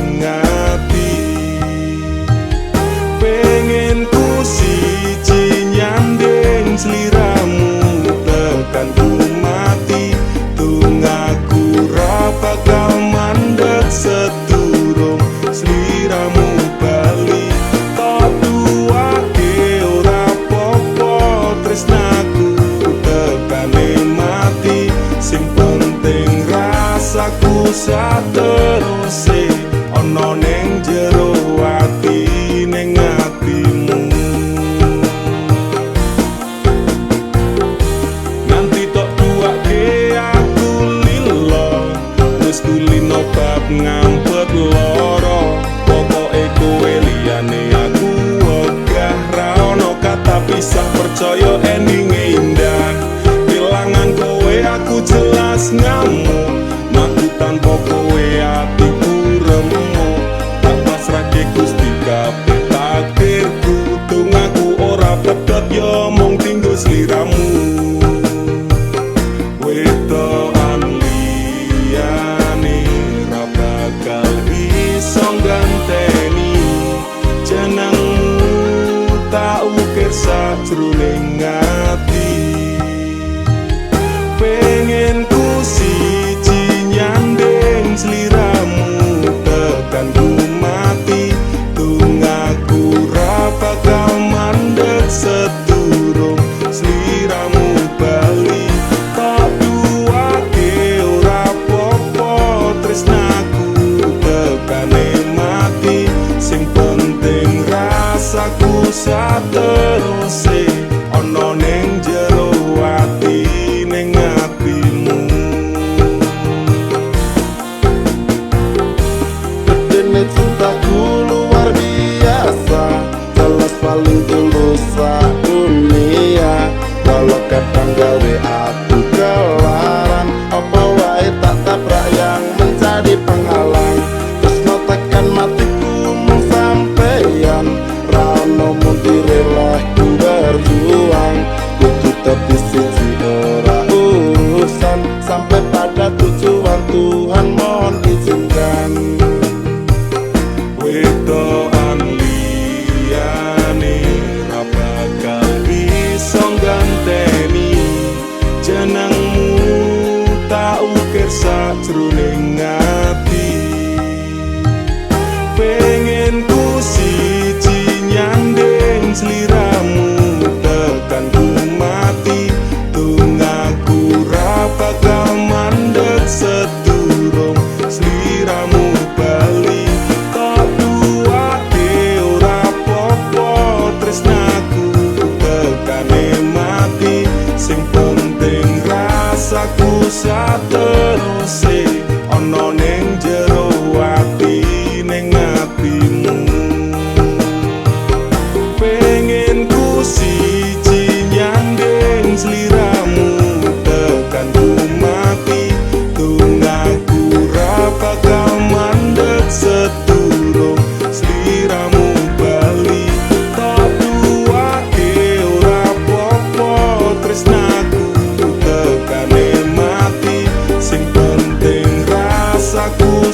jroning ati. Pengen ku siji nyanding sliramu tekan ku mati. Tunggaku ra bakal mandeg sedurung sliramu bali. Tok duwake ora apa-apa tresnaku tekane mati. Sing penting rasaku sateruse ana ning jero ati, ning atimu. Nganti tok duwake aku lilo, wis kulino bab ngampet loro. Pokoke kowe liyane aku wegah, ra ono kata pisah, percaya endinge indah. Kelangan kowe aku jelas ngamuk, mati tanpa kowe atiku remuk. Tak pasrahke Gusti kabeh takdirku, dongaku ora pedhot yo mung tinggo sliramu. Wedokan liyane ra bakal iso ganteni jenengmu, tak ukir sajroning ati. Pengen ku siji nyanding sliramu tekan ku mati. Tunggaku ra bakal mandeg sedurung sliramu bali. Tok duwake ora apa-apa tresnaku tekane mati. Sing penting rasaku sateruse ana ning jero ati, ning atimu. Gedene cintaku luar biasa, jelas paling tulus dunia. Walau kadang gawe aku kelaran, apa wae tak tabrak yang menjadi penghalang. Tresno tekan matiku mung sampeyan, ra ono mundire lehku berjuang. Kudu tepi siji ora urusan, sampai pada tujuan Tuhan mohon izinkan. Wedokan liyane ra bakal iso ganteni jenengmu, tak ukir sajroning ati. Pengen ku siji nyanding sliramu tekan ku mati. Tunggaku ra bakal mandeg sedurung sliramu bali. Tok duwake ora apa-apa tresnaku tekane mati. Sing penting rasaku sateruse ana ning jero ati, ning atimu. Pengen ku siji nyanding sliramu tekan ku mati. Tunggaku ra bakal mandeg sedurung sliramu bali. Tok duwake ora apa-apa tresnaku tekane mati. Sing penting rasaku